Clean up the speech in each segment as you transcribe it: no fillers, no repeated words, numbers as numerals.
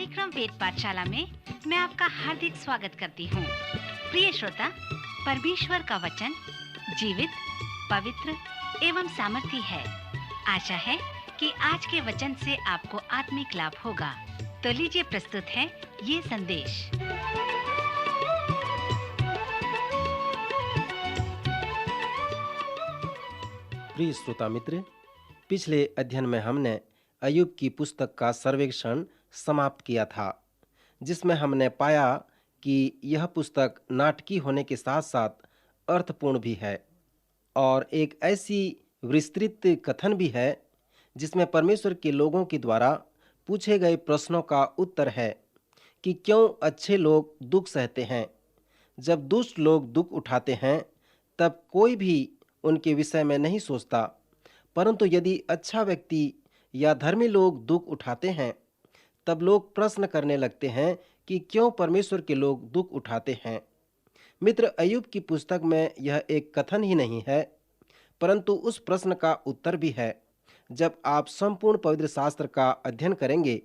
कार्यक्रम वेद पाठशाला में मैं आपका हार्दिक स्वागत करती हूँ। प्रिय श्रोता, परमेश्वर का वचन जीवित, पवित्र एवं सामर्थी है। आशा है कि आज के वचन से आपको आत्मिक लाभ होगा। तो लीजिए प्रस्तुत है ये संदेश। प्रिय श्रोता मित्र, पिछले अध्ययन में हमने अय्यूब की पुस्तक का सर्वेक्षण समाप्त किया था, जिसमें हमने पाया कि यह पुस्तक नाटकीय होने के साथ साथ अर्थपूर्ण भी है और एक ऐसी विस्तृत कथन भी है जिसमें परमेश्वर के लोगों के द्वारा पूछे गए प्रश्नों का उत्तर है कि क्यों अच्छे लोग दुख सहते हैं। जब दुष्ट लोग दुख उठाते हैं तब कोई भी उनके विषय में नहीं सोचता, परंतु यदि अच्छा व्यक्ति या धर्मी लोग दुख उठाते हैं तब लोग प्रश्न करने लगते हैं कि क्यों परमेश्वर के लोग दुख उठाते हैं। मित्र, अय्यूब की पुस्तक में यह एक कथन ही नहीं है, परंतु उस प्रश्न का उत्तर भी है। जब आप संपूर्ण पवित्र शास्त्र का अध्ययन करेंगे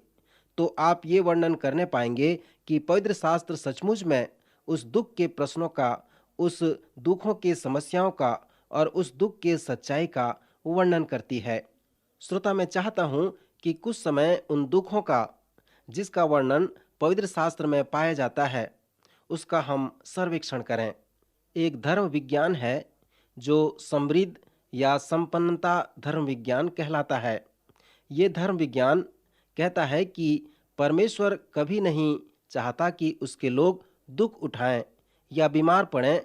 तो आप ये वर्णन करने पाएंगे कि पवित्र शास्त्र सचमुच में उस दुख के प्रश्नों का, उस दुखों के समस्याओं का और उस दुख के सच्चाई का वर्णन करती है। श्रोता, मैं चाहता हूं कि कुछ समय उन दुखों का जिसका वर्णन पवित्र शास्त्र में पाया जाता है उसका हम सर्वेक्षण करें। एक धर्म विज्ञान है जो समृद्ध या संपन्नता धर्म विज्ञान कहलाता है। ये धर्म विज्ञान कहता है कि परमेश्वर कभी नहीं चाहता कि उसके लोग दुख उठाएं या बीमार पड़ें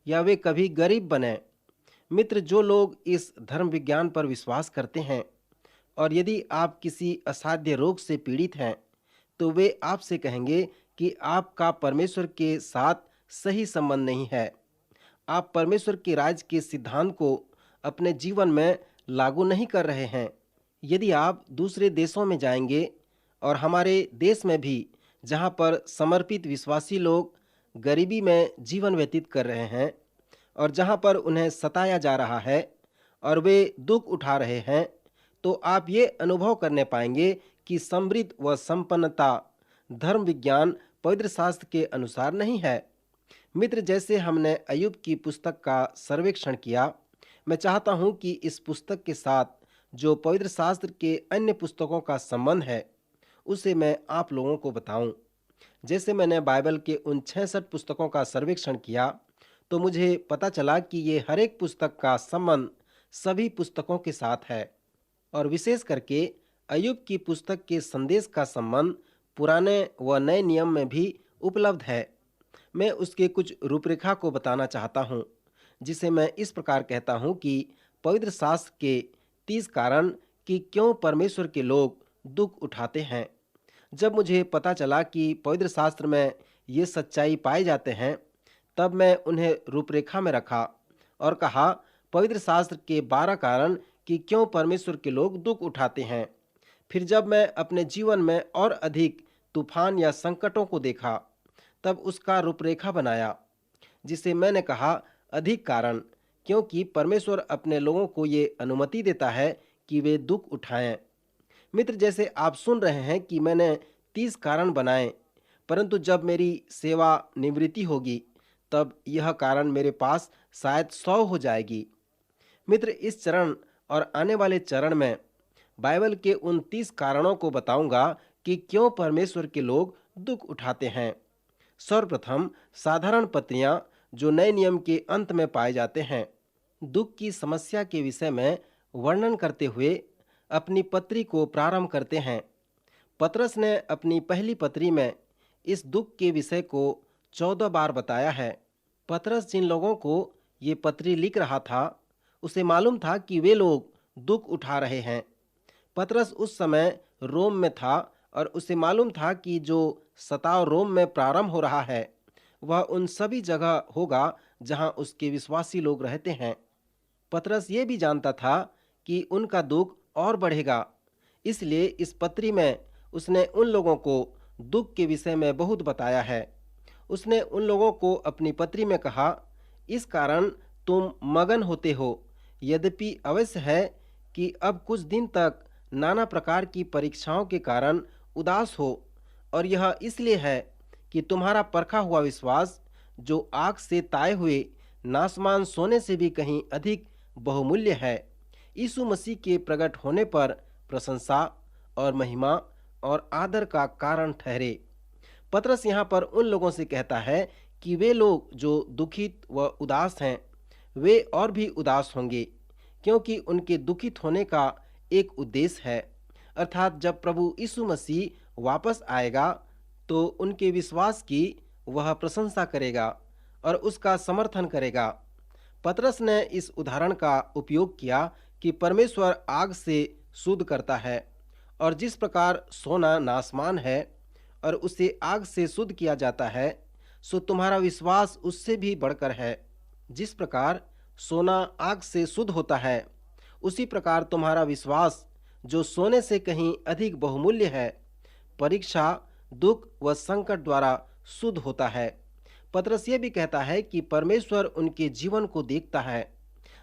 या वे कभी गरीब बने। मित्र, जो लोग इस धर्म विज्ञान पर विश्वास करते हैं और यदि आप किसी असाध्य रोग से पीड़ित हैं तो वे आपसे कहेंगे कि आपका परमेश्वर के साथ सही संबंध नहीं है। आप परमेश्वर के राज्य के सिद्धांत को अपने जीवन में लागू नहीं कर रहे हैं। यदि आप दूसरे देशों में जाएंगे और हमारे देश में भी, जहां पर समर्पित विश्वासी लोग गरीबी में जीवन व्यतीत कर रहे हैं और जहां पर उन्हें सताया जा रहा है और वे दुख उठा रहे हैं, तो आप ये अनुभव करने पाएंगे कि समृद्ध व संपन्नता धर्म विज्ञान पवित्र शास्त्र के अनुसार नहीं है। मित्र, जैसे हमने अय्यूब की पुस्तक का सर्वेक्षण किया, मैं चाहता हूं कि इस पुस्तक के साथ जो पवित्र शास्त्र के अन्य पुस्तकों का संबंध है उसे मैं आप लोगों को बताऊं। जैसे मैंने बाइबल के उन 66 पुस्तकों का सर्वेक्षण किया तो मुझे पता चला कि ये हर एक पुस्तक का संबंध सभी पुस्तकों के साथ है और विशेष करके अय्यूब की पुस्तक के संदेश का संबंध पुराने व नए नियम में भी उपलब्ध है। मैं उसके कुछ रूपरेखा को बताना चाहता हूँ, जिसे मैं इस प्रकार कहता हूँ कि पवित्र शास्त्र के 30 कारण कि क्यों परमेश्वर के लोग दुख उठाते हैं। जब मुझे पता चला कि पवित्र शास्त्र में ये सच्चाई पाए जाते हैं तब मैं उन्हें रूपरेखा में रखा और कहा, पवित्र शास्त्र के 12 कारण कि क्यों परमेश्वर के लोग दुख उठाते हैं। फिर जब मैं अपने जीवन में और अधिक तूफान या संकटों को देखा तब उसका रूपरेखा बनाया, जिसे मैंने कहा अधिक कारण, क्योंकि परमेश्वर अपने लोगों को ये अनुमति देता है कि वे दुख उठाएं। मित्र, जैसे आप सुन रहे हैं कि मैंने 30 कारण बनाए, परंतु जब मेरी सेवा निवृत्ति होगी तब यह कारण मेरे पास शायद 100 हो जाएगी। मित्र, इस चरण और आने वाले चरण में बाइबल के उन 30 कारणों को बताऊंगा कि क्यों परमेश्वर के लोग दुख उठाते हैं। सर्वप्रथम, साधारण पत्रियां जो नए नियम के अंत में पाए जाते हैं, दुख की समस्या के विषय में वर्णन करते हुए अपनी पत्री को प्रारंभ करते हैं। पतरस ने अपनी पहली पत्री में इस दुख के विषय को 14 बार बताया है। पतरस जिन लोगों को ये पत्री लिख रहा था उसे मालूम था कि वे लोग दुख उठा रहे हैं। पतरस उस समय रोम में था और उसे मालूम था कि जो सताव रोम में प्रारंभ हो रहा है वह उन सभी जगह होगा जहां उसके विश्वासी लोग रहते हैं। पतरस ये भी जानता था कि उनका दुख और बढ़ेगा, इसलिए इस पत्री में उसने उन लोगों को दुख के विषय में बहुत बताया है। उसने उन लोगों को अपनी पत्री में कहा, इस कारण तुम मगन होते हो, यद्यपि अवश्य है कि अब कुछ दिन तक नाना प्रकार की परीक्षाओं के कारण उदास हो, और यह इसलिए है कि तुम्हारा परखा हुआ विश्वास, जो आग से ताए हुए नासमान सोने से भी कहीं अधिक बहुमूल्य है, यीशु मसीह के प्रकट होने पर प्रशंसा और महिमा और आदर का कारण ठहरे। पतरस यहाँ पर उन लोगों से कहता है कि वे लोग जो दुखित व उदास हैं, वे और भी उदास होंगे, क्योंकि उनके दुखित होने का एक उद्देश्य है, अर्थात जब प्रभु यीशु मसीह वापस आएगा तो उनके विश्वास की वह प्रशंसा करेगा और उसका समर्थन करेगा। पतरस ने इस उदाहरण का उपयोग किया कि परमेश्वर आग से शुद्ध करता है, और जिस प्रकार सोना नासमान है और उसे आग से शुद्ध किया जाता है, सो तुम्हारा विश्वास उससे भी बढ़कर है। जिस प्रकार सोना आग से शुद्ध होता है, उसी प्रकार तुम्हारा विश्वास, जो सोने से कहीं अधिक बहुमूल्य है, परीक्षा, दुख व संकट द्वारा शुद्ध होता है। पतरस ये भी कहता है कि परमेश्वर उनके जीवन को देखता है।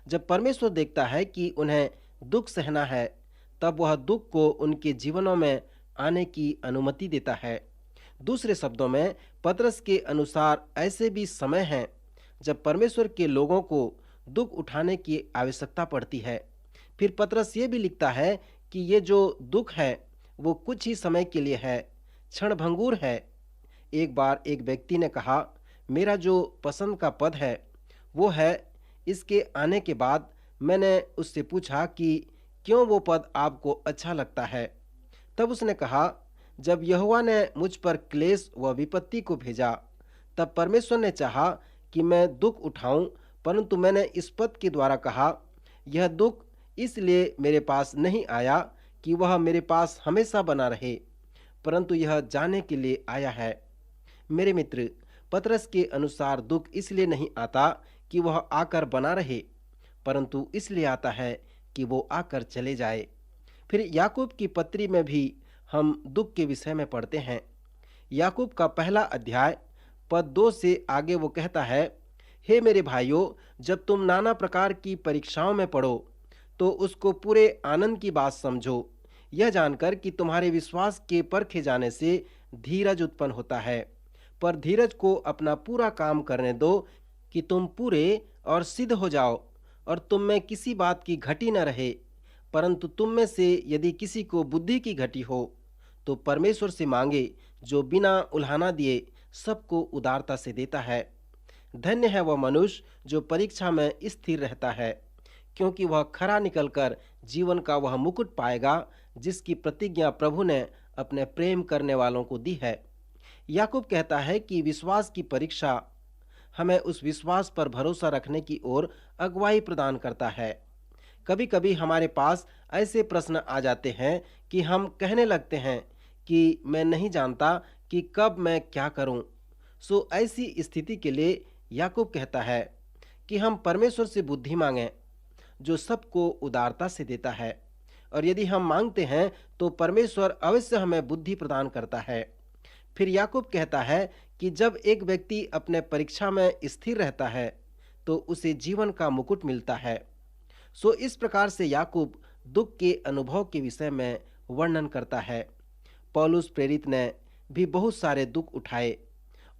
जब परमेश्वर देखता है कि उन्हें दुख सहना है, तब वह दुख को उनके जीवनों में आने की अनुमति देता है। दूसरे शब्दों में, पतरस के अनुसार ऐसे भी समय हैं जब परमेश्वर के लोगों को दुख उठाने की आवश्यकता पड़ती है। फिर पतरस ये भी लिखता है कि ये जो दुख है वो कुछ ही समय के लिए है, क्षणभंगुर है। एक बार एक व्यक्ति ने कहा, मेरा जो पसंद का पद है वो है इसके आने के बाद। मैंने उससे पूछा कि क्यों वो पद आपको अच्छा लगता है। तब उसने कहा, जब यहोवा ने मुझ पर क्लेश व विपत्ति को भेजा, तब परमेश्वर ने चाहा कि मैं दुख उठाऊं, परंतु मैंने इस पद के द्वारा कहा, यह दुख इसलिए मेरे पास नहीं आया कि वह मेरे पास हमेशा बना रहे, परंतु यह जाने के लिए आया है। मेरे मित्र, पतरस के अनुसार दुख इसलिए नहीं आता कि वह आकर बना रहे, परंतु इसलिए आता है कि वो आकर चले जाए। फिर याकूब की पत्री में भी हम दुख के विषय में पढ़ते हैं। याकूब का पहला अध्याय पद 2 से आगे वो कहता है, हे मेरे भाइयों, जब तुम नाना प्रकार की परीक्षाओं में पड़ो तो उसको पूरे आनंद की बात समझो, यह जानकर कि तुम्हारे विश्वास के परखे जाने से धीरज उत्पन्न होता है। पर धीरज को अपना पूरा काम करने दो कि तुम पूरे और सिद्ध हो जाओ, और तुम में किसी बात की घटी न रहे। परंतु तुम में से यदि किसी को बुद्धि की घटी हो तो परमेश्वर से मांगे, जो बिना उल्हाना दिए सबको उदारता से देता है। धन्य है वह मनुष्य जो परीक्षा में स्थिर रहता है, क्योंकि वह खरा निकलकर जीवन का वह मुकुट पाएगा जिसकी प्रतिज्ञा प्रभु ने अपने प्रेम करने वालों को दी है। याकूब कहता है कि विश्वास की परीक्षा हमें उस विश्वास पर भरोसा रखने की ओर अगुवाई प्रदान करता है। कभी कभी हमारे पास ऐसे प्रश्न आ जाते हैं कि हम कहने लगते हैं कि मैं नहीं जानता कि कब मैं क्या करूं। सो ऐसी स्थिति के लिए याकूब कहता है कि हम परमेश्वर से बुद्धि मांगें, जो सबको उदारता से देता है, और यदि हम मांगते हैं तो परमेश्वर अवश्य हमें बुद्धि प्रदान करता है। फिर याकूब कहता है कि जब एक व्यक्ति अपने परीक्षा में स्थिर रहता है तो उसे जीवन का मुकुट मिलता है। सो इस प्रकार से याकूब दुख के अनुभव के विषय में वर्णन करता है। पौलुस प्रेरित ने भी बहुत सारे दुख उठाए,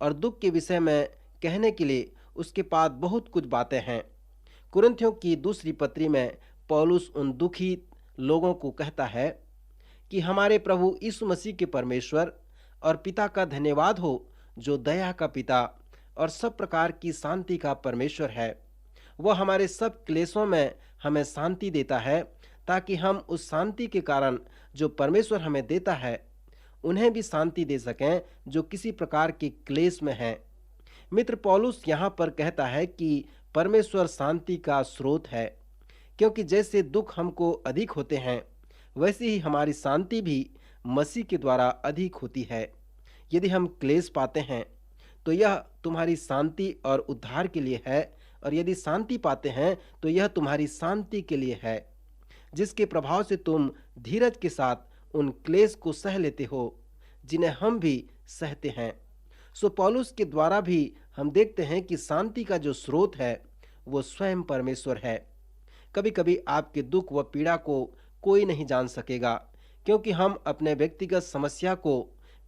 और दुख के विषय में कहने के लिए उसके पास बहुत कुछ बातें हैं। कुरिन्थियों की दूसरी पत्री में पौलुस उन दुखी लोगों को कहता है कि हमारे प्रभु यीशु मसीह के परमेश्वर और पिता का धन्यवाद हो, जो दया का पिता और सब प्रकार की शांति का परमेश्वर है। वह हमारे सब क्लेशों में हमें शांति देता है, ताकि हम उस शांति के कारण जो परमेश्वर हमें देता है उन्हें भी शांति दे सकें जो किसी प्रकार के क्लेश में हैं। मित्र, पौलुस यहाँ पर कहता है कि परमेश्वर शांति का स्रोत है, क्योंकि जैसे दुख हमको अधिक होते हैं वैसे ही हमारी शांति भी मसीह के द्वारा अधिक होती है। यदि हम क्लेश पाते हैं तो यह तुम्हारी शांति और उद्धार के लिए है, और यदि शांति पाते हैं तो यह तुम्हारी शांति के लिए है, जिसके प्रभाव से तुम धीरज के साथ उन क्लेश को सह लेते हो जिन्हें हम भी सहते हैं। सो पौलुस के द्वारा भी हम देखते हैं कि शांति का जो स्रोत है वो स्वयं परमेश्वर है। कभी कभी आपके दुख व पीड़ा को कोई नहीं जान सकेगा, क्योंकि हम अपने व्यक्तिगत समस्या को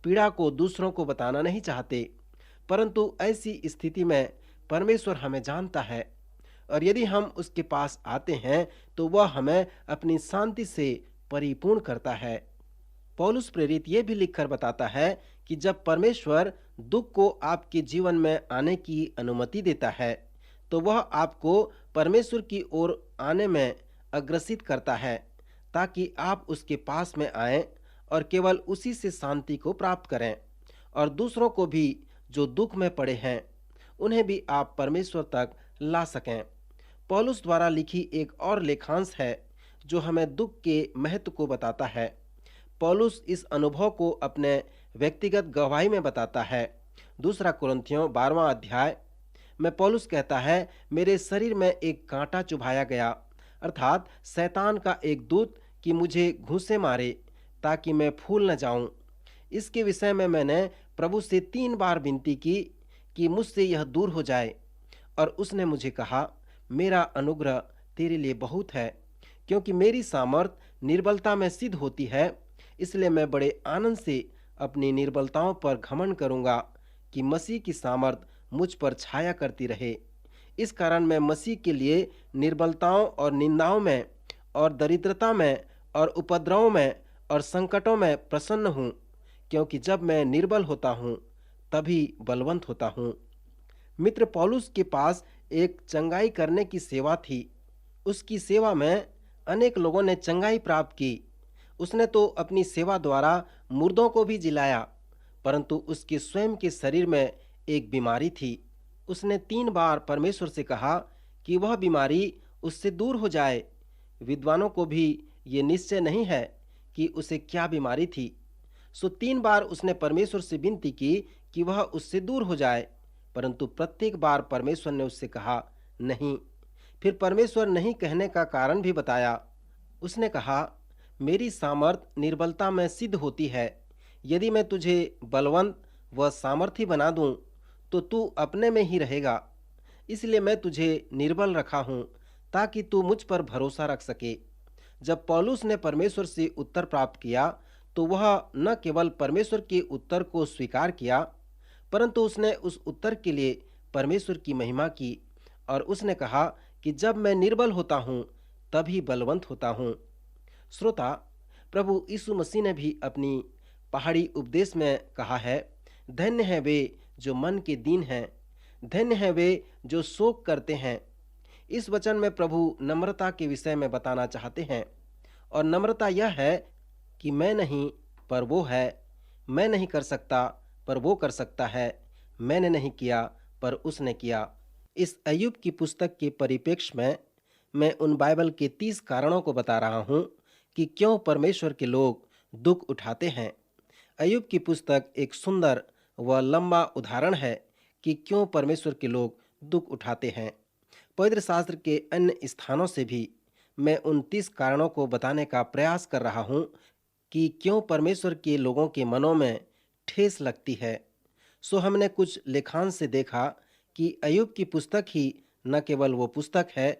पीड़ा को दूसरों को बताना नहीं चाहते, परंतु ऐसी स्थिति में परमेश्वर हमें जानता है और यदि हम उसके पास आते हैं तो वह हमें अपनी शांति से परिपूर्ण करता है। पौलुस प्रेरित ये भी लिखकर बताता है कि जब परमेश्वर दुख को आपके जीवन में आने की अनुमति देता है तो वह आपको परमेश्वर की ओर आने में अग्रसित करता है, ताकि आप उसके पास में आएं और केवल उसी से शांति को प्राप्त करें और दूसरों को भी जो दुख में पड़े हैं उन्हें भी आप परमेश्वर तक ला सकें। पौलुस द्वारा लिखी एक और लेखांश है जो हमें दुख के महत्व को बताता है। पौलुस इस अनुभव को अपने व्यक्तिगत गवाही में बताता है। दूसरा कुरिन्थियों 12वां अध्याय में पौलुस कहता है, मेरे शरीर में एक कांटा चुभाया गया, अर्थात शैतान का एक दूत कि मुझे घूंसे मारे ताकि मैं फूल न जाऊं। इसके विषय में मैंने प्रभु से 3 बार विनती की कि मुझसे यह दूर हो जाए, और उसने मुझे कहा, मेरा अनुग्रह तेरे लिए बहुत है, क्योंकि मेरी सामर्थ निर्बलता में सिद्ध होती है। इसलिए मैं बड़े आनंद से अपनी निर्बलताओं पर घमंड करूंगा कि मसीह की सामर्थ मुझ पर छाया करती रहे। इस कारण मैं मसीह के लिए निर्बलताओं और निंदाओं में और दरिद्रता में और उपद्रवों में और संकटों में प्रसन्न हूँ, क्योंकि जब मैं निर्बल होता हूँ तभी बलवंत होता हूँ। मित्र, पौलुस के पास एक चंगाई करने की सेवा थी। उसकी सेवा में अनेक लोगों ने चंगाई प्राप्त की। उसने तो अपनी सेवा द्वारा मुर्दों को भी जिलाया, परंतु उसके स्वयं के शरीर में एक बीमारी थी। उसने 3 बार परमेश्वर से कहा कि वह बीमारी उससे दूर हो जाए। विद्वानों को भी ये निश्चय नहीं है कि उसे क्या बीमारी थी। सो 3 बार उसने परमेश्वर से विनती की कि वह उससे दूर हो जाए, परंतु प्रत्येक बार परमेश्वर ने उससे कहा नहीं। फिर परमेश्वर नहीं कहने का कारण भी बताया। उसने कहा, मेरी सामर्थ निर्बलता में सिद्ध होती है। यदि मैं तुझे बलवंत व सामर्थी बना दूं तो तू अपने में ही रहेगा। इसलिए मैं तुझे निर्बल रखा हूं ताकि तू मुझ पर भरोसा रख सके। जब पौलुस ने परमेश्वर से उत्तर प्राप्त किया तो वह न केवल परमेश्वर के उत्तर को स्वीकार किया, परंतु उसने उस उत्तर के लिए परमेश्वर की महिमा की और उसने कहा कि जब मैं निर्बल होता हूँ तभी बलवंत होता हूँ। श्रोता, प्रभु यीशु मसीह ने भी अपनी पहाड़ी उपदेश में कहा है, धन्य है वे जो मन के दीन हैं, धन्य है वे जो शोक करते हैं। इस वचन में प्रभु नम्रता के विषय में बताना चाहते हैं, और नम्रता यह है कि मैं नहीं पर वो है, मैं नहीं कर सकता पर वो कर सकता है, मैंने नहीं किया पर उसने किया। इस अय्यूब की पुस्तक के परिप्रेक्ष्य में मैं उन बाइबल के 30 कारणों को बता रहा हूँ कि क्यों परमेश्वर के लोग दुख उठाते हैं। अय्यूब की पुस्तक एक सुंदर व लंबा उदाहरण है कि क्यों परमेश्वर के लोग दुख उठाते हैं। पवित्र शास्त्र के अन्य स्थानों से भी मैं उन 30 कारणों को बताने का प्रयास कर रहा हूँ कि क्यों परमेश्वर के लोगों के मनों में ठेस लगती है। सो हमने कुछ लेखांश से देखा कि अय्यूब की पुस्तक ही न केवल वो पुस्तक है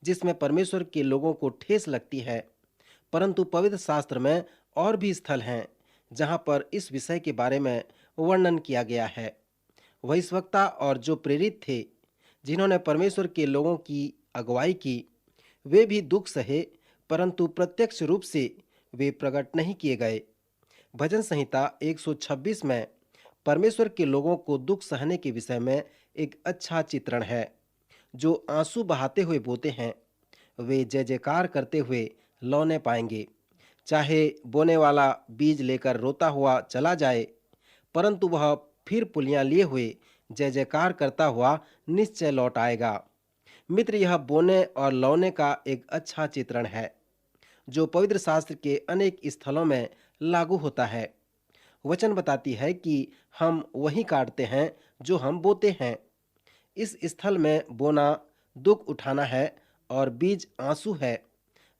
जिसमें परमेश्वर के लोगों को ठेस लगती है, परंतु पवित्र शास्त्र में और भी स्थल हैं जहाँ पर इस विषय के बारे में वर्णन किया गया है। भविष्यवक्ता और जो प्रेरित थे जिन्होंने परमेश्वर के लोगों की अगुवाई की, वे भी दुख सहे, परंतु प्रत्यक्ष रूप से वे प्रकट नहीं किए गए। भजन संहिता 126 में परमेश्वर के लोगों को दुख सहने के विषय में एक अच्छा चित्रण है। जो आंसू बहाते हुए बोते हैं वे जय जयकार करते हुए लौने पाएंगे। चाहे बोने वाला बीज लेकर रोता हुआ चला जाए, परंतु वह फिर पुलियां लिए हुए जय जयकार करता हुआ निश्चय लौट आएगा। मित्र, यह बोने और लौने का एक अच्छा चित्रण है जो पवित्र शास्त्र के अनेक स्थलों में लागू होता है। वचन बताती है कि हम वही काटते हैं जो हम बोते हैं। इस स्थल में बोना दुख उठाना है और बीज आंसू है।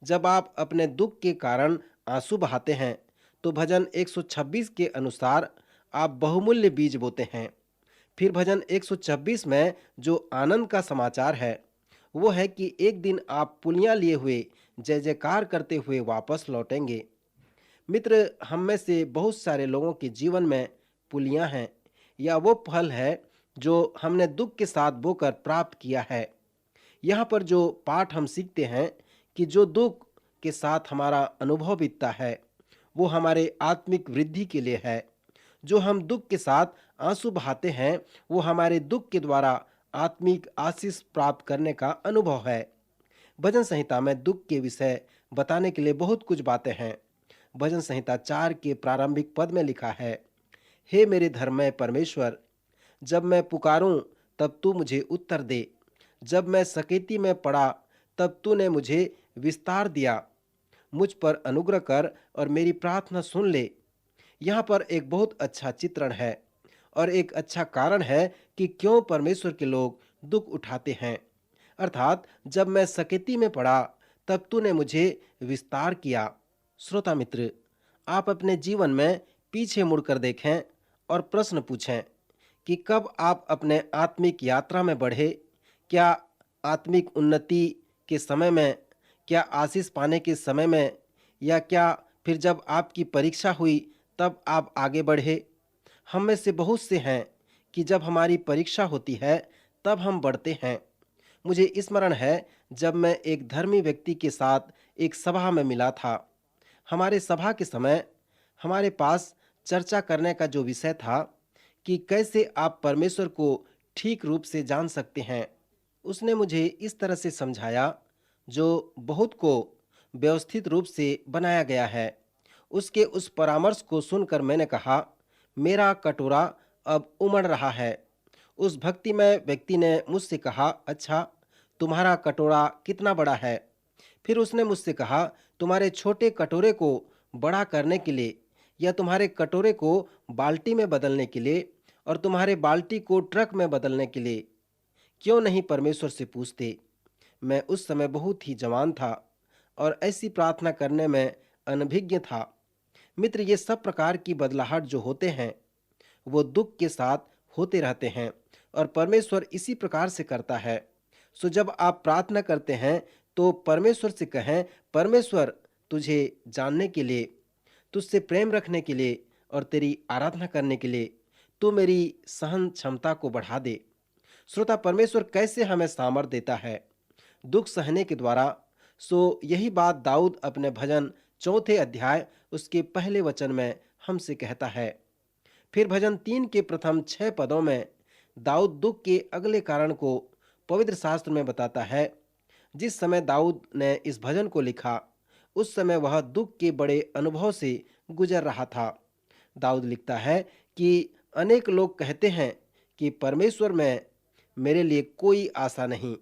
जब आप अपने दुख के कारण आंसू बहाते हैं तो भजन 126 के अनुसार आप बहुमूल्य बीज बोते हैं। फिर भजन 126 में जो आनंद का समाचार है वो है कि एक दिन आप पुलियां लिए हुए जय जयकार करते हुए वापस लौटेंगे। मित्र, हम में से बहुत सारे लोगों के जीवन में पुलियां हैं या वो फल है जो हमने दुख के साथ बोकर प्राप्त किया है। यहाँ पर जो पाठ हम सीखते हैं कि जो दुख के साथ हमारा अनुभव बीतता है वो हमारे आत्मिक वृद्धि के लिए है। जो हम दुख के साथ आंसू बहाते हैं वो हमारे दुख के द्वारा आत्मिक आशीष प्राप्त करने का अनुभव है। भजन संहिता में दुख के विषय बताने के लिए बहुत कुछ बातें हैं। भजन संहिता 4 के प्रारंभिक पद में लिखा है, हे मेरे धर्ममय परमेश्वर, जब मैं पुकारूं तब तू मुझे उत्तर दे। जब मैं सकेती में पड़ा तब तूने मुझे विस्तार दिया। मुझ पर अनुग्रह कर और मेरी प्रार्थना सुन ले। यहाँ पर एक बहुत अच्छा चित्रण है और एक अच्छा कारण है कि क्यों परमेश्वर के लोग दुख उठाते हैं। अर्थात जब मैं सकेती में पड़ा तब तूने मुझे विस्तार किया। श्रोता मित्र, आप अपने जीवन में पीछे मुड़कर देखें और प्रश्न पूछें कि कब आप अपने आत्मिक यात्रा में बढ़े। क्या आत्मिक उन्नति के समय में, क्या आशीष पाने के समय में, या क्या फिर जब आपकी परीक्षा हुई तब आप आगे बढ़े। हम में से बहुत से हैं कि जब हमारी परीक्षा होती है तब हम बढ़ते हैं। मुझे स्मरण है जब मैं एक धर्मी व्यक्ति के साथ एक सभा में मिला था। हमारे सभा के समय हमारे पास चर्चा करने का जो विषय था कि कैसे आप परमेश्वर को ठीक रूप से जान सकते हैं। उसने मुझे इस तरह से समझाया जो बहुत को व्यवस्थित रूप से बनाया गया है। उसके उस परामर्श को सुनकर मैंने कहा, मेरा कटोरा अब उमड़ रहा है। उस भक्तिमय व्यक्ति ने मुझसे कहा, अच्छा, तुम्हारा कटोरा कितना बड़ा है? फिर उसने मुझसे कहा, तुम्हारे छोटे कटोरे को बड़ा करने के लिए या तुम्हारे कटोरे को बाल्टी में बदलने के लिए और तुम्हारे बाल्टी को ट्रक में बदलने के लिए क्यों नहीं परमेश्वर से पूछते। मैं उस समय बहुत ही जवान था और ऐसी प्रार्थना करने में अनभिज्ञ था। मित्र, ये सब प्रकार की बदलाहट जो होते हैं वो दुख के साथ होते रहते हैं और परमेश्वर इसी प्रकार से करता है। सो जब आप प्रार्थना करते हैं तो परमेश्वर से कहें, परमेश्वर, तुझे जानने के लिए, तुझसे प्रेम रखने के लिए और तेरी आराधना करने के लिए तू मेरी सहन क्षमता को बढ़ा दे। श्रोता, परमेश्वर कैसे हमें सामर्थ देता है दुख सहने के द्वारा। सो यही बात दाऊद अपने भजन 4 अध्याय उसके पहले वचन में हमसे कहता है। फिर भजन 3 के प्रथम 6 पदों में दाऊद दुख के अगले कारण को पवित्र शास्त्र में बताता है। जिस समय दाऊद ने इस भजन को लिखा उस समय वह दुख के बड़े अनुभव से गुजर रहा था। दाऊद लिखता है कि अनेक लोग कहते हैं कि परमेश्वर में मेरे लिए कोई आशा नहीं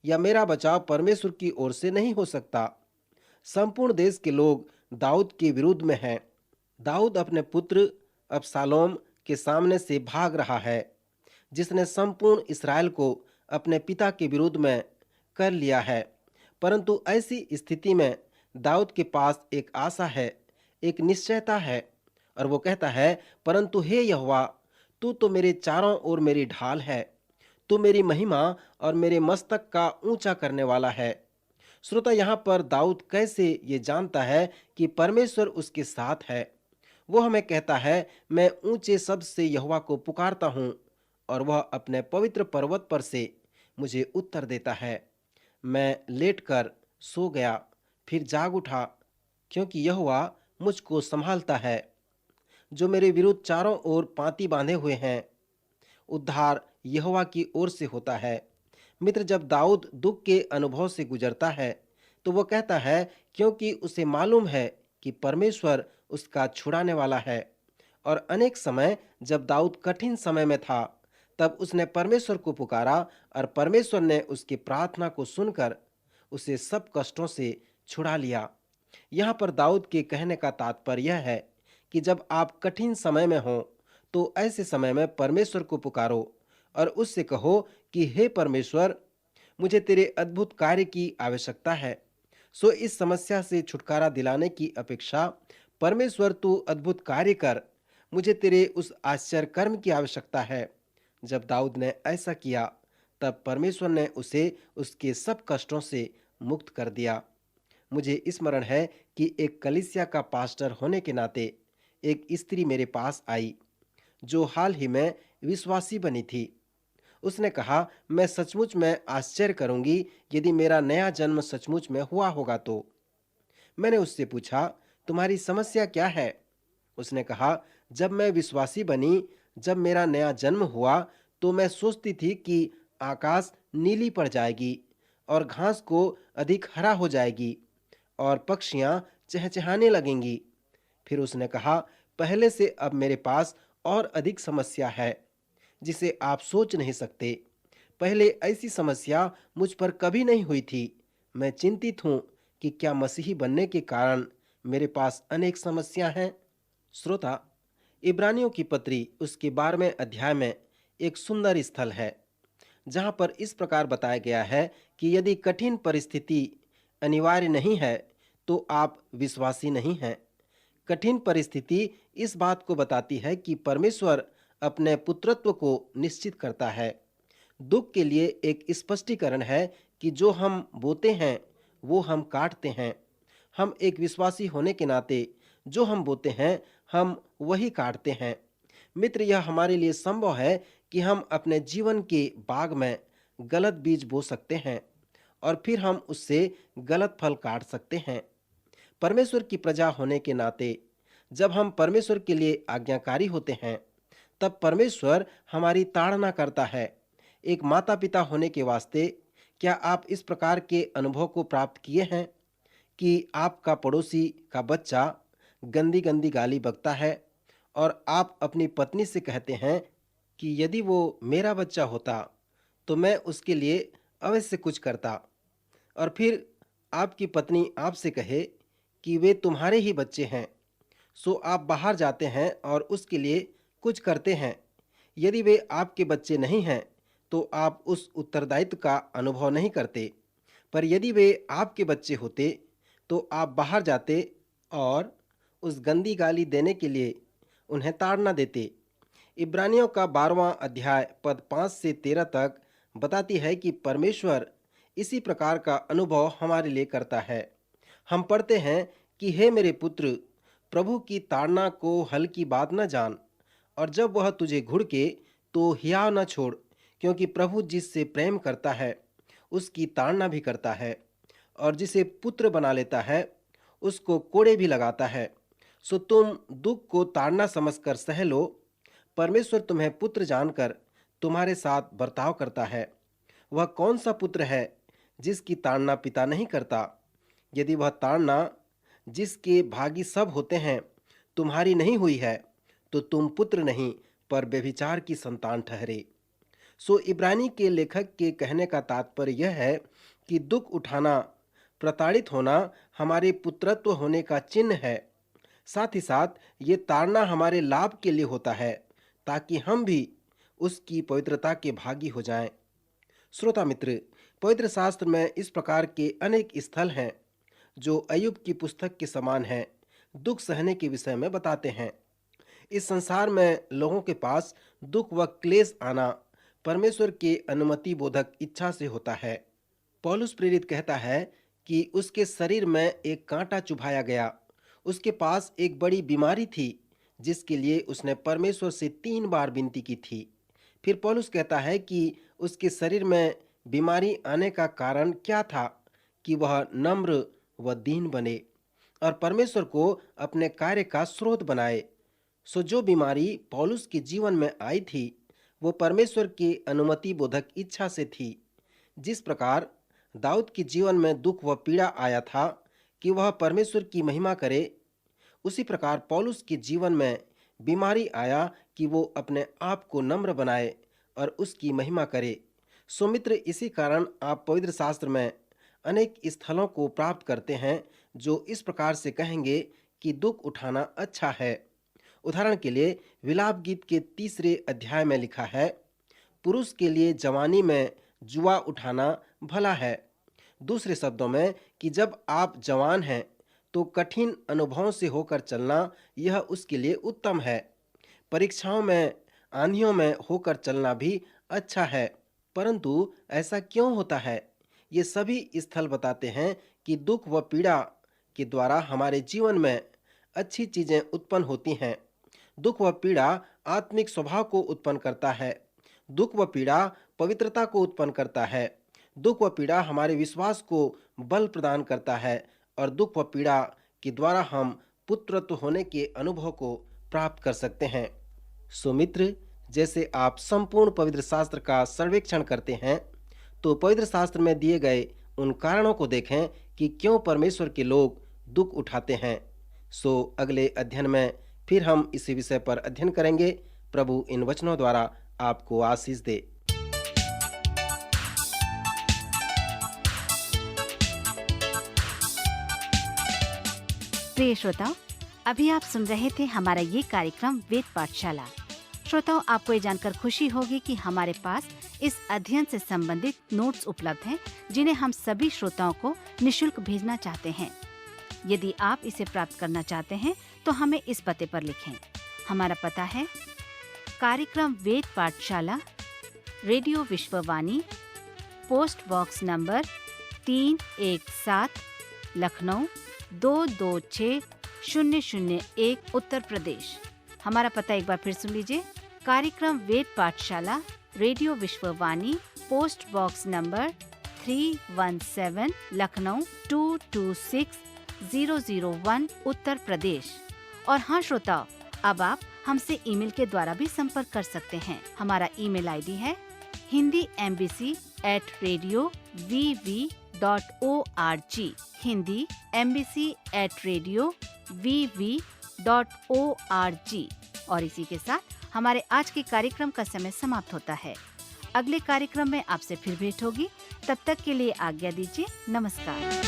या मेरा बचाव परमेश्वर की ओर से नहीं हो सकता। संपूर्ण देश के लोग दाऊद के विरुद्ध में हैं। दाऊद अपने पुत्र अबशालोम के सामने से भाग रहा है, जिसने संपूर्ण इस्राएल को अपने पिता के विरुद्ध में कर लिया है। परंतु ऐसी स्थिति में दाऊद के पास एक आशा है, एक निश्चयता है और वो कहता है, परंतु हे यहोवा, तू तो मेरे चारों ओर मेरी ढाल है, तू मेरी महिमा और मेरे मस्तक का ऊंचा करने वाला है। श्रोता, यहाँ पर दाऊद कैसे ये जानता है कि परमेश्वर उसके साथ है। वो हमें कहता है, मैं ऊंचे शब्द से यहोवा को पुकारता हूँ और वह अपने पवित्र पर्वत पर से मुझे उत्तर देता है। मैं लेटकर सो गया, फिर जाग उठा, क्योंकि यहोवा मुझको संभालता है। जो मेरे विरुद्ध चारों ओर पांति बांधे हुए हैं, उद्धार यहोवा की ओर से होता है। मित्र, जब दाऊद दुख के अनुभव से गुजरता है तो वो कहता है, क्योंकि उसे मालूम है कि परमेश्वर उसका छुड़ाने वाला है। और अनेक समय जब दाऊद कठिन समय में था तब उसने परमेश्वर को पुकारा और परमेश्वर ने उसकी प्रार्थना को सुनकर उसे सब कष्टों से छुड़ा लिया। यहाँ पर दाऊद के कहने का तात्पर्य यह है कि जब आप कठिन समय में हो तो ऐसे समय में परमेश्वर को पुकारो और उससे कहो कि हे परमेश्वर, मुझे तेरे अद्भुत कार्य की आवश्यकता है। सो इस समस्या से छुटकारा दिलाने की अपेक्षा, परमेश्वर तू अद्भुत कार्य कर, मुझे तेरे उस आश्चर्य कर्म की आवश्यकता है। जब दाऊद ने ऐसा किया तब परमेश्वर ने उसे उसके सब कष्टों से मुक्त कर दिया। मुझे स्मरण है कि एक कलीसिया का पास्टर होने के नाते एक स्त्री मेरे पास आई जो हाल ही में विश्वासी बनी थी। उसने कहा, मैं सचमुच में आश्चर्य करूंगी यदि मेरा नया जन्म सचमुच में हुआ होगा तो। मैंने उससे पूछा, तुम्हारी समस्या क्या है? उसने कहा, जब मैं विश्वासी बनी, जब मेरा नया जन्म हुआ, तो मैं सोचती थी कि आकाश नीली पड़ जाएगी और घास को अधिक हरा हो जाएगी और पक्षियां चहचहाने लगेंगी। फिर उसने कहा, पहले से अब मेरे पास और अधिक समस्या है जिसे आप सोच नहीं सकते। पहले ऐसी समस्या मुझ पर कभी नहीं हुई थी। मैं चिंतित हूं कि क्या मसीही बनने के कारण मेरे पास अनेक समस्या हैं। श्रोता, इब्रानियों की पत्री उसके 12वें अध्याय में एक सुंदर स्थल है जहां पर इस प्रकार बताया गया है कि यदि कठिन परिस्थिति अनिवार्य नहीं है तो आप विश्वासी नहीं हैं। कठिन परिस्थिति इस बात को बताती है कि परमेश्वर अपने पुत्रत्व को निश्चित करता है। दुख के लिए एक स्पष्टीकरण है कि जो हम बोते हैं वो हम काटते हैं। हम एक विश्वासी होने के नाते जो हम बोते हैं हम वही काटते हैं। मित्र, यह हमारे लिए संभव है कि हम अपने जीवन के बाग में गलत बीज बो सकते हैं और फिर हम उससे गलत फल काट सकते हैं। परमेश्वर की प्रजा होने के नाते जब हम परमेश्वर के लिए आज्ञाकारी होते हैं तब परमेश्वर हमारी ताड़ना करता है। एक माता पिता होने के वास्ते क्या आप इस प्रकार के अनुभव को प्राप्त किए हैं कि आपका पड़ोसी का बच्चा गंदी गंदी गाली बकता है और आप अपनी पत्नी से कहते हैं कि यदि वो मेरा बच्चा होता तो मैं उसके लिए अवश्य कुछ करता, और फिर आपकी पत्नी आपसे कहे कि वे तुम्हारे ही बच्चे हैं, सो आप बाहर जाते हैं और उसके लिए कुछ करते हैं। यदि वे आपके बच्चे नहीं हैं तो आप उस उत्तरदायित्व का अनुभव नहीं करते, पर यदि वे आपके बच्चे होते तो आप बाहर जाते और उस गंदी गाली देने के लिए उन्हें ताड़ना देते। इब्रानियों का 12वां अध्याय पद 5 से 13 तक बताती है कि परमेश्वर इसी प्रकार का अनुभव हमारे लिए करता है। हम पढ़ते हैं कि हे मेरे पुत्र, प्रभु की ताड़ना को हल्की बात न जान, और जब वह तुझे घुड़के तो हियाव न छोड़, क्योंकि प्रभु जिससे प्रेम करता है उसकी ताड़ना भी करता है, और जिसे पुत्र बना लेता है उसको कोड़े भी लगाता है। सो तुम दुख को ताड़ना समझकर सह लो। परमेश्वर तुम्हें पुत्र जानकर तुम्हारे साथ बर्ताव करता है। वह कौन सा पुत्र है जिसकी ताड़ना पिता नहीं करता? यदि वह ताड़ना जिसके भागी सब होते हैं तुम्हारी नहीं हुई है तो तुम पुत्र नहीं पर व्यभिचार की संतान ठहरे। सो इब्रानी के लेखक के कहने का तात्पर्य यह है कि दुख उठाना, प्रताड़ित होना हमारे पुत्रत्व होने का चिन्ह है। साथ ही साथ ये ताड़ना हमारे लाभ के लिए होता है ताकि हम भी उसकी पवित्रता के भागी हो जाएं। श्रोता मित्र, पवित्र शास्त्र में इस प्रकार के अनेक स्थल हैं जो अय्यूब की पुस्तक के समान हैं, दुख सहने के विषय में बताते हैं। इस संसार में लोगों के पास दुख व क्लेश आना परमेश्वर के अनुमति बोधक इच्छा से होता है। पौलुस प्रेरित कहता है कि उसके शरीर में एक कांटा चुभाया गया। उसके पास एक बड़ी बीमारी थी जिसके लिए उसने परमेश्वर से 3 बार विनती की थी। फिर पौलुस कहता है कि उसके शरीर में बीमारी आने का कारण क्या था कि वह नम्र व दीन बने और परमेश्वर को अपने कार्य का स्रोत बनाए। सो जो बीमारी पौलुस के जीवन में आई थी वो परमेश्वर की अनुमति बोधक इच्छा से थी। जिस प्रकार दाऊद के जीवन में दुख व पीड़ा आया था कि वह परमेश्वर की महिमा करे, उसी प्रकार पौलुस के जीवन में बीमारी आया कि वो अपने आप को नम्र बनाए और उसकी महिमा करे। सो मित्र, इसी कारण आप पवित्र शास्त्र में अनेक स्थलों को प्राप्त करते हैं जो इस प्रकार से कहेंगे कि दुख उठाना अच्छा है। उदाहरण के लिए विलाप गीत के 3 अध्याय में लिखा है, पुरुष के लिए जवानी में जुआ उठाना भला है। दूसरे शब्दों में कि जब आप जवान हैं तो कठिन अनुभवों से होकर चलना यह उसके लिए उत्तम है। परीक्षाओं में, आंधियों में होकर चलना भी अच्छा है। परंतु ऐसा क्यों होता है? ये सभी स्थल बताते हैं कि दुख व पीड़ा के द्वारा हमारे जीवन में अच्छी चीजें उत्पन्न होती हैं। दुख व पीड़ा आत्मिक स्वभाव को उत्पन्न करता है। दुख व पीड़ा पवित्रता को उत्पन्न करता है। दुख व पीड़ा हमारे विश्वास को बल प्रदान करता है और दुख व पीड़ा के द्वारा हम पुत्रत्व होने के अनुभव को प्राप्त कर सकते हैं। सो मित्र, जैसे आप संपूर्ण पवित्र शास्त्र का सर्वेक्षण करते हैं तो पवित्र शास्त्र में दिए गए उन कारणों को देखें कि क्यों परमेश्वर के लोग दुख उठाते हैं। सो अगले अध्ययन में फिर हम इसी विषय पर अध्ययन करेंगे। प्रभु इन वचनों द्वारा आपको आशीष दे। प्रिय श्रोताओं, अभी आप सुन रहे थे हमारा ये कार्यक्रम वेद पाठशाला। श्रोताओं, आपको ये जानकर खुशी होगी कि हमारे पास इस अध्ययन से संबंधित नोट्स उपलब्ध हैं, जिन्हें हम सभी श्रोताओं को निशुल्क भेजना चाहते हैं। यदि आप इसे प्राप्त करना चाहते हैं तो हमें इस पते पर लिखें। हमारा पता है कार्यक्रम Ved Pathshala, radio Vishwavani, post box number 317, Lucknow 226001, Uttar Pradesh. हमारा पता एक बार फिर सुन लीजिए। कार्यक्रम Ved Pathshala, radio Vishwavani, post box number 317, Lucknow 226001, Uttar Pradesh. और हाँ श्रोताओ, अब आप हमसे ईमेल के द्वारा भी संपर्क कर सकते हैं। हमारा ईमेल आईडी है hindiembassy@radiovv.org, hindiembassy@radiovv.org। और इसी के साथ हमारे आज के कार्यक्रम का समय समाप्त होता है। अगले कार्यक्रम में आपसे फिर भेंट होगी। तब तक के लिए आज्ञा दीजिए। नमस्कार।